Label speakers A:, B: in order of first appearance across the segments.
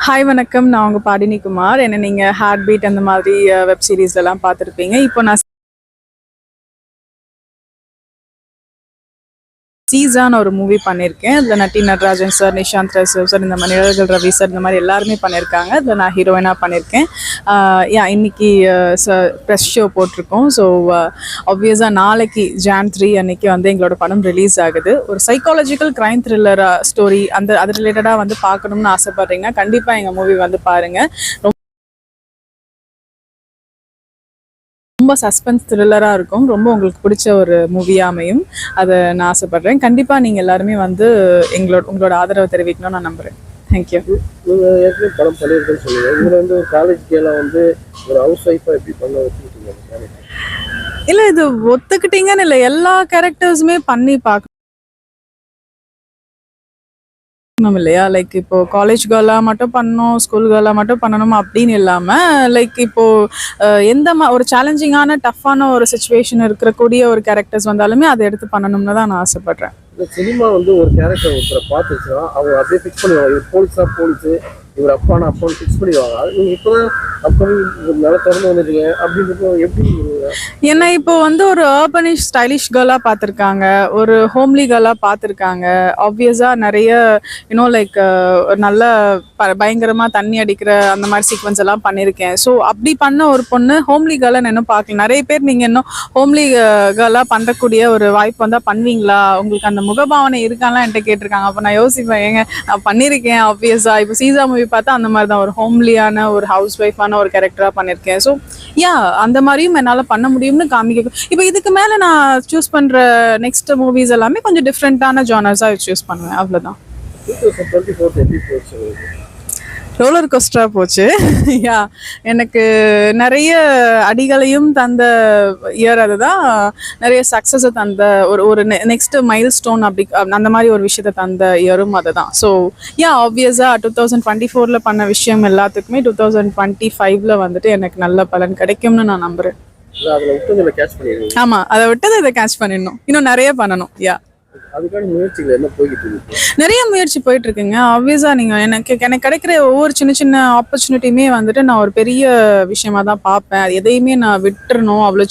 A: Hi வணக்கம். நான் உங்க பாடினி குமார். என்ன நீங்க ஹார்ட் பீட் அந்த மாதிரி வெப் சீரிஸ்லாம் பார்த்துருப்பீங்க. இப்போ நான் சீசான்னு ஒரு மூவி பண்ணியிருக்கேன். அதில் நட்டி நடராஜன் சார், நிஷாந்த் சார், இந்த மாதிரி நிழல்கள் ரவி சார், இந்த மாதிரி எல்லாருமே பண்ணியிருக்காங்க. அதில் நான் ஹீரோயினாக பண்ணியிருக்கேன். இன்னைக்கு ப்ரெஸ் ஷோ போட்டிருக்கோம். ஸோ ஆப்வியஸாக நாளைக்கு Jan 3 அன்னைக்கு வந்து எங்களோட படம் ரிலீஸ் ஆகுது. ஒரு சைக்காலஜிக்கல் க்ரைம் த்ரில்லர் ஸ்டோரி அது ரிலேட்டடாக வந்து பார்க்கணும்னு ஆசைப்பட்றீங்கன்னா கண்டிப்பாக எங்கள் மூவி வந்து பாருங்கள். ரொம்ப சஸ்பென்ஸ் த்ரில்லராக இருக்கும். ரொம்ப உங்களுக்கு பிடிச்ச ஒரு மூவியாக அமையும். அதை நான் ஆசைப்பட்றேன். கண்டிப்பாக நீங்கள் எல்லாருமே வந்து உங்களோட ஆதரவை தெரிவிக்கணும்னு நான் நம்புகிறேன். தேங்க்யூ.
B: நீங்கள் ஏற்கனவே படம் பண்ணியிருக்கேன்னு சொல்லுங்கள். இதில் வந்து ஒரு காலேஜ் கேலாம் வந்து ஒரு ஹவுஸ் ஒய்ஃபாக எப்படி பண்ண வச்சுக்கிட்டீங்க?
A: இல்லை, இது ஒத்துக்கிட்டீங்கன்னு இல்லை, எல்லா கேரக்டர்ஸுமே பண்ணி பார்க்கணும் இல்லையா? லைக் இப்போ காலேஜ் கேர்ளாக மட்டும் பண்ணணும், ஸ்கூல் கேர்ளாக மட்டும் பண்ணணும் அப்படின்னு இல்லாமல், லைக் இப்போ ஒரு சேலஞ்சிங்கான டஃப்பான ஒரு சுச்சுவேஷன் இருக்கக்கூடிய ஒரு கேரக்டர்ஸ் வந்தாலுமே அதை எடுத்து பண்ணணும்னு தான் நான் ஆசைப்படுறேன்.
B: இந்த சினிமா வந்து ஒரு கேரக்டர் ஒருத்தரை பார்த்துச்சுன்னா அவங்க அப்படியே ஃபிக்ஸ் பண்ணுவாங்க. இவர் போலீஸு, இவர் அப்பான்னு ஃபிக்ஸ் பண்ணிடுவாங்க. அது நீங்கள் இப்போ தான் அப்போ நல்லா திறந்து வந்துட்டீங்க அப்படின்றது எப்படி?
A: ஏன்னா இப்போ வந்து ஒரு அர்பனிஷ் ஸ்டைலிஷ் கேர்ளாக பார்த்துருக்காங்க, ஒரு ஹோம்லி கேர்ளாக பார்த்துருக்காங்க. ஆப்வியஸாக நிறைய லைக் நல்ல பயங்கரமாக தண்ணி அடிக்கிற அந்த மாதிரி சீக்வன்ஸ் எல்லாம் பண்ணியிருக்கேன். ஸோ அப்படி பண்ண ஒரு பொண்ணு ஹோம்லி கேர்ளாக இன்னும் பார்க்கல. நிறைய பேர் நீங்கள் இன்னும் ஹோம்லி கேர்ளாக பண்ணக்கூடிய ஒரு வாய்ப்பு வந்தால் பண்ணுவீங்களா, உங்களுக்கு அந்த முகபாவனை இருக்கான்லாம் என்கிட்ட கேட்டிருக்காங்க. அப்போ நான் யோசிப்பேன், ஏங்க நான் பண்ணியிருக்கேன். ஆப்வியஸாக இப்போ சீசா மூவி பார்த்தா அந்த மாதிரி தான் ஒரு ஹோம்லியான ஒரு ஹவுஸ் ஒய்ஃபான ஒரு கேரக்டராக பண்ணியிருக்கேன். ஸோ அந்த மாதிரியும் என்னால் பண்ண முடியும்னு காமிக்க. இப்போ இதுக்கு மேலே நான் சூஸ் பண்ணுற நெக்ஸ்ட் மூவிஸ் எல்லாமே கொஞ்சம் டிஃப்ரெண்ட்டான ஜானர்ஸாக சூஸ் பண்ணுவேன். அவ்வளோதான்.
B: 2024 எப்படி போச்சு?
A: ரோலர் கோஸ்டராக போச்சு. எனக்கு நிறைய அடிகளையும் தந்த இயர். அதுதான் நிறைய சக்ஸஸை தந்த ஒரு நெக்ஸ்ட் மைல் ஸ்டோன் அப்படி அந்த மாதிரி ஒரு விஷயத்தை தந்த இயரும் அதுதான். ஸோ ஆப்வியஸாக 2024 பண்ண விஷயம் எல்லாத்துக்குமே 2025 வந்துட்டு எனக்கு நல்ல பலன் கிடைக்கும்னு நான் நம்புறேன். ஆமாம், அதை விட்டு இதை கேட்ச் பண்ணிடணும். இன்னும் நிறைய பண்ணணும். நிறைய முயற்சி போயிட்டு இருக்குங்க. ஆப்வியஸா நீங்க எனக்கு கிடைக்கிற ஒவ்வொரு சின்ன சின்ன ஆப்பர்ச்சுனிட்டியுமே வந்துட்டு நான் ஒரு பெரிய விஷயமா தான் பார்ப்பேன். அது எதையுமே நான் விட்டுறணும், அவ்வளோ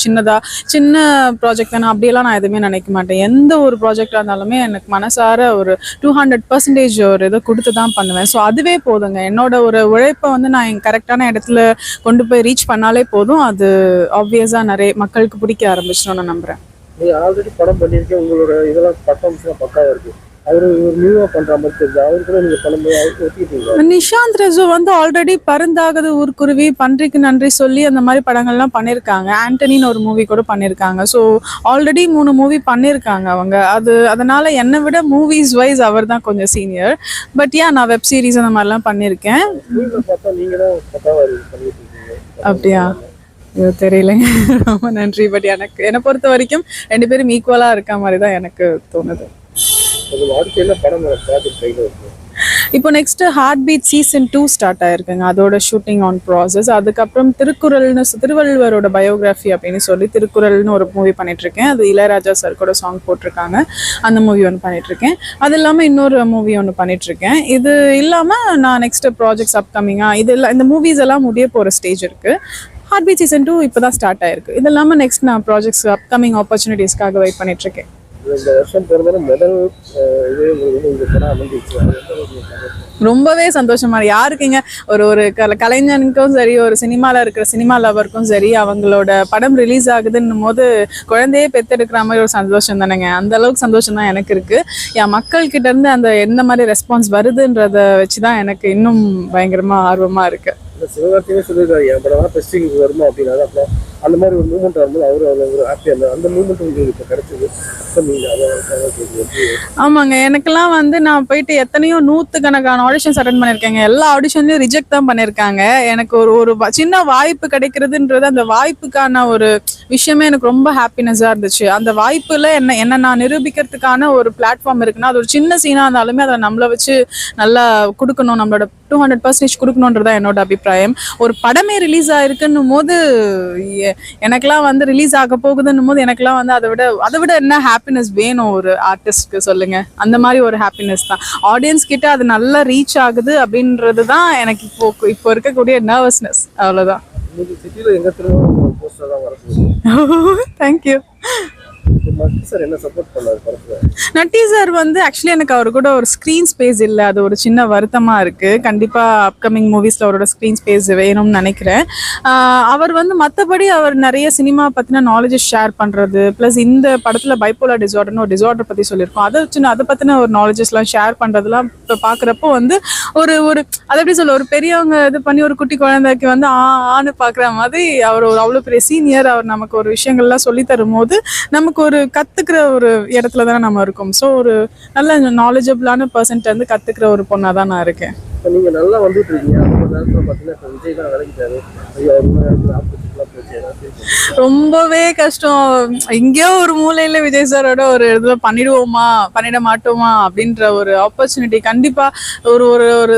A: சின்ன ப்ராஜெக்ட் தானே அப்படியெல்லாம் நான் எதுவுமே நினைக்க மாட்டேன். எந்த ஒரு ப்ராஜெக்டாக இருந்தாலுமே எனக்கு மனசார ஒரு 200% ஒரு இதை கொடுத்து தான் பண்ணுவேன். ஸோ அதுவே போதுங்க. என்னோட ஒரு உழைப்பை வந்து நான் கரெக்டான இடத்துல கொண்டு போய் ரீச் பண்ணாலே போதும். அது ஆப்வியஸா நிறைய மக்களுக்கு பிடிக்க ஆரம்பிச்சிடும் நான் நம்புறேன்.
B: நீங்க ஆல்ரெடி படம் பண்ணியிருக்கேன், உங்களோட இதெல்லாம் பர்ஃபார்மன்ஸ்லாம் பக்காவா இருக்கு. அவரு ஒரு நியூவா பண்ற மாதிரி தெரியுது. அவரு கூட நீங்க பண்ணும்போது
A: நிஷாந்த் ரசு வந்து ஆல்ரெடி பருந்தாகது ஊர்க்குருவி, பன்றிக்கு நன்றி சொல்லி அந்த மாதிரி படங்கள்லாம் பண்ணியிருக்காங்க. ஆண்டனின்னு ஒரு மூவி கூட பண்ணியிருக்காங்க. ஸோ ஆல்ரெடி 3 மூவி பண்ணியிருக்காங்க அவங்க. அதனால என்னை விட மூவிஸ் வைஸ் அவர் தான் கொஞ்சம் சீனியர். பட் நான் வெப் சீரிஸ் அந்த மாதிரிலாம் பண்ணியிருக்கேன். அப்படியா? தெரியலைங்க. ரொம்ப நன்றி. பட் என்னை பொறுத்த வரைக்கும் 2 பேரும் ஈக்குவலாக இருக்க மாதிரி தான் எனக்கு தோணுது. இப்போ next heart beat season 2 start ஆயிருக்குங்க. அதோட ஷூட்டிங் ஆன் ப்ராசஸ். அதுக்கப்புறம் திருவள்ளுவரோட பயோகிராஃபி அப்படின்னு சொல்லி திருக்குறள்னு ஒரு மூவி பண்ணிட்டு இருக்கேன். அது இளையராஜா சார் கூட சாங் போட்டிருக்காங்க. அந்த மூவி ஒன்று பண்ணிட்டு இருக்கேன். அது இல்லாமல் இன்னொரு மூவி ஒன்று பண்ணிட்டு இருக்கேன். இது இல்லாமல் நான் நெக்ஸ்ட் ப்ராஜெக்ட்ஸ் அப்கமிங்காக இந்த மூவிஸ் எல்லாம் முடிய போகிற ஸ்டேஜ் இருக்கு. ஹார்ட் பீட் சீசன் 2 இப்போ தான் ஸ்டார்ட் ஆயிருக்கு. இது இல்லாமல் நெக்ஸ்ட் நான் ப்ராஜெக்ட்ஸ் அப்கமிங் ஆப்பர்ச்சுனிட்டிஸ்க்காக வெயிட் பண்ணிட்டு இருக்கேன். ரொம்பவே சந்தோஷமா யாருக்குங்க ஒரு கலைஞனுக்கும் சரி, ஒரு சினிமா லவருக்கும் சரி, அவங்களோட படம் ரிலீஸ் ஆகுதுன்னும் போது குழந்தையே பெத்தெடுக்கிற மாதிரி ஒரு சந்தோஷம் தானேங்க. அந்த அளவுக்கு சந்தோஷம் தான் எனக்கு இருக்கு. மக்கள் கிட்ட இருந்து அந்த எந்த மாதிரி ரெஸ்பான்ஸ் வருதுன்றத வச்சுதான் எனக்கு இன்னும் பயங்கரமா ஆர்வமா இருக்கு.
B: சிவகார்த்திகே சொல்லியிருக்காரு, என் படம் ஃபெஸ்டிங் வருமா அப்படின்னா அப்புறம் அந்த மாதிரி ஒரு மூமெண்ட் வரும்போது அவரு ஒரு ஹாப்பியாக இருந்தார். அந்த மூமெண்ட் உங்களுக்கு இப்போ கிடைச்சது.
A: ஆமாங்க, எனக்கெல்லாம் வந்து நான் போயிட்டு எத்தனையோ 100கணக்கான ஆடிஷன்ஸ் அட்டன் பண்ணியிருக்கேங்க. எல்லா ஆடிஷன்லையும் ரிஜெக்ட் தான் பண்ணியிருக்காங்க. எனக்கு ஒரு சின்ன வாய்ப்பு கிடைக்கிறதுன்றது, அந்த வாய்ப்புக்கான ஒரு விஷயமே எனக்கு ரொம்ப ஹாப்பினஸாக இருந்துச்சு. அந்த வாய்ப்புல என்ன நான் நிரூபிக்கிறதுக்கான ஒரு பிளாட்ஃபார்ம் இருக்குன்னா, அது ஒரு சின்ன சீனாக இருந்தாலுமே அதை நம்மளை வச்சு நல்லா கொடுக்கணும், நம்மளோட 200% கொடுக்கணுன்றதான் என்னோட அபிப்பிராயம். ஒரு படமே ரிலீஸ் ஆயிருக்குன்னும் போது எனக்கெல்லாம் வந்து ரிலீஸ் ஆக போகுதுன்னும் போது எனக்கெல்லாம் வந்து அதை விட என்ன ஹாப்பினஸ் வேணும் ஒரு ஆர்டிஸ்ட்க்கு சொல்லுங்க. அந்த மாதிரி ஒரு ஹாப்பினஸ் தான். ஆடியன்ஸ் கிட்ட அது நல்லா ரீச் ஆகுது அப்படின்றது தான் எனக்கு இப்போ இருக்கக்கூடிய நர்வஸ்னஸ். அவ்வளோதான்.
B: இன்னைக்கு சிட்டியில் எங்கே திரும்ப போஸ்டர் தான் வரப்போகுது.
A: தேங்க்யூ.
B: நட்டி சார் என்ன சப்போர்ட் பண்ணாரு படத்துல?
A: நட்டி சார் வந்து ஆக்சுவலி எனக்கு அவர் கூட ஒரு ஸ்க்ரீன் ஸ்பேஸ் இல்லை, அது ஒரு சின்ன வருத்தமா இருக்கு. கண்டிப்பா அப்கமிங் மூவிஸ்ல அவரோட ஸ்க்ரீன் ஸ்பேஸ் வேணும்னு நினைக்கிறேன். அவர் வந்து மற்றபடி அவர் நிறைய சினிமா பத்தின நாலேஜஸ் ஷேர் பண்றது, பிளஸ் இந்த படத்துல பைப்போலர் டிசார்டர்னு ஒரு டிசார்டர் பத்தி சொல்லியிருக்கோம், அதை பத்தின ஒரு நாலேஜஸ்லாம் ஷேர் பண்றதுலாம் இப்போ பார்க்குறப்போ வந்து ஒரு ஒரு அதை எப்படி சொல்ல, ஒரு பெரியவங்க இது பண்ணி ஒரு குட்டி குழந்தைக்கு வந்து ஆன்னு பார்க்குற மாதிரி அவர் ஒரு அவ்வளோ பெரிய சீனியர். அவர் நமக்கு ஒரு விஷயங்கள்லாம் சொல்லி தரும் போது நமக்கு ஒரு கத்துக்கிற ஒரு இடத்துல தானே நம்ம இருக்கோம். ஸோ ஒரு நல்ல நாலேஜபிளான பர்சன்ட் வந்து கத்துக்கிற ஒரு பொண்ணா தான் நான் இருக்கேன்.
B: நீங்க நல்லா வந்துட்டு இருக்கீங்க. அந்த நேரத்தில் பார்த்தீங்கன்னா விஜய் தான் விலகிட்டாரு.
A: ரொம்பவே கஷ்டம். எங்கேயோ ஒரு மூலையில விஜய் சாரோட ஒரு இதுல பண்ணிட மாட்டோமா அப்படின்ற ஒரு ஆப்பர்ச்சுனிட்டி கண்டிப்பா ஒரு ஒரு ஒரு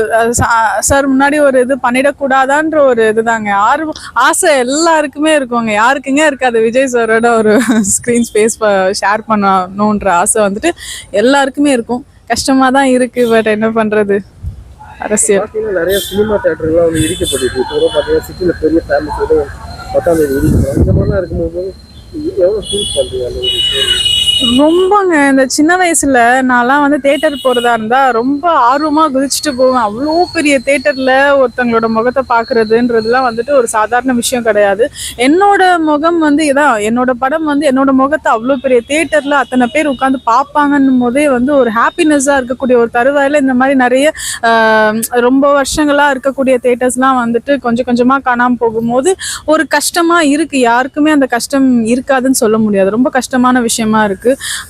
A: சார் முன்னாடி ஒரு இது பண்ணிடக்கூடாதான்ற ஒரு இதுதாங்க. ஆசை எல்லாருக்குமே இருக்குங்க. யாருக்குங்க இருக்காது விஜய் சாரோட ஒரு ஸ்கிரீன் ஸ்பேஸ் ஷேர் பண்ணணுன்ற ஆசை வந்துட்டு எல்லாருக்குமே இருக்கும். கஷ்டமா தான் இருக்கு. பட் என்ன பண்றது, அரசியல்.
B: நிறைய சினிமா தியேட்டர்லாம் வந்து இடிக்கப்பட்டு இப்போ பார்த்தீங்கன்னா சிட்டியில் பெரிய ஃபேமஸ் 10ஆம் தேதி இடிக்கிறாங்க. இந்த மாதிரிலாம் இருக்கும்போது எவ்வளோ ஃபீல் பண்ணுறீங்க அந்த ஒரு விஷயம்?
A: ரொம்பங்க. இந்த சின்ன வயசுல நான்லாம் வந்து தேட்டர் போறதா இருந்தா ரொம்ப ஆர்வமா குதிச்சுட்டு போவேன். அவ்வளோ பெரிய தேட்டர்ல ஒருத்தங்களோட முகத்தை பாக்குறதுன்றதுலாம் வந்துட்டு ஒரு சாதாரண விஷயம் கிடையாது. என்னோட முகம் வந்து இதான், என்னோட படம் வந்து என்னோட முகத்தை அவ்வளோ பெரிய தேட்டர்ல அத்தனை பேர் உட்காந்து பார்ப்பாங்கன்னும் போதே வந்து ஒரு ஹாப்பினஸ்ஸா இருக்கக்கூடிய ஒரு தருவாயில இந்த மாதிரி நிறைய ரொம்ப வருஷங்களா இருக்கக்கூடிய தேட்டர்ஸ்லாம் வந்துட்டு கொஞ்சம் கொஞ்சமா காணாம போகும்போது ஒரு கஷ்டமா இருக்கு. யாருக்குமே அந்த கஷ்டம் இருக்காதுன்னு சொல்ல முடியாது. ரொம்ப கஷ்டமான விஷயமா இருக்கு.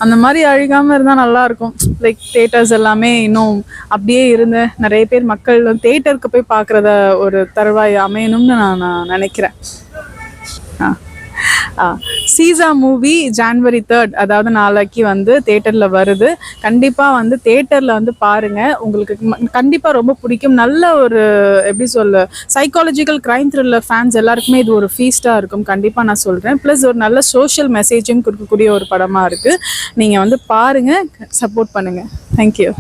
A: அந்த மாதிரி அழிகாம இருந்தா நல்லா இருக்கும். லைக் தேட்டர்ஸ் எல்லாமே இன்னும் அப்படியே இருந்து நிறைய பேர் மக்கள் தேட்டருக்கு போய் பார்க்கறத ஒரு தருவாய் அமையணும்னு நான் நினைக்கிறேன். சீசா மூவி January 3rd, அதாவது நாளைக்கு வந்து தேட்டர்ல வருது. கண்டிப்பா வந்து தேட்டர்ல வந்து பாருங்க. உங்களுக்கு கண்டிப்பா ரொம்ப பிடிக்கும். நல்ல ஒரு எப்படி சொல்ல, சைக்காலஜிக்கல் கிரைம் த்ரில்லர் ஃபேன்ஸ் எல்லாருக்குமே இது ஒரு ஃபீஸ்டா இருக்கும். கண்டிப்பா நான் சொல்றேன். பிளஸ் ஒரு நல்ல சோஷியல் மெசேஜும் கொடுக்கக்கூடிய ஒரு படமா இருக்கு. நீங்க வந்து பாருங்க, சப்போர்ட் பண்ணுங்க. தேங்க்யூ.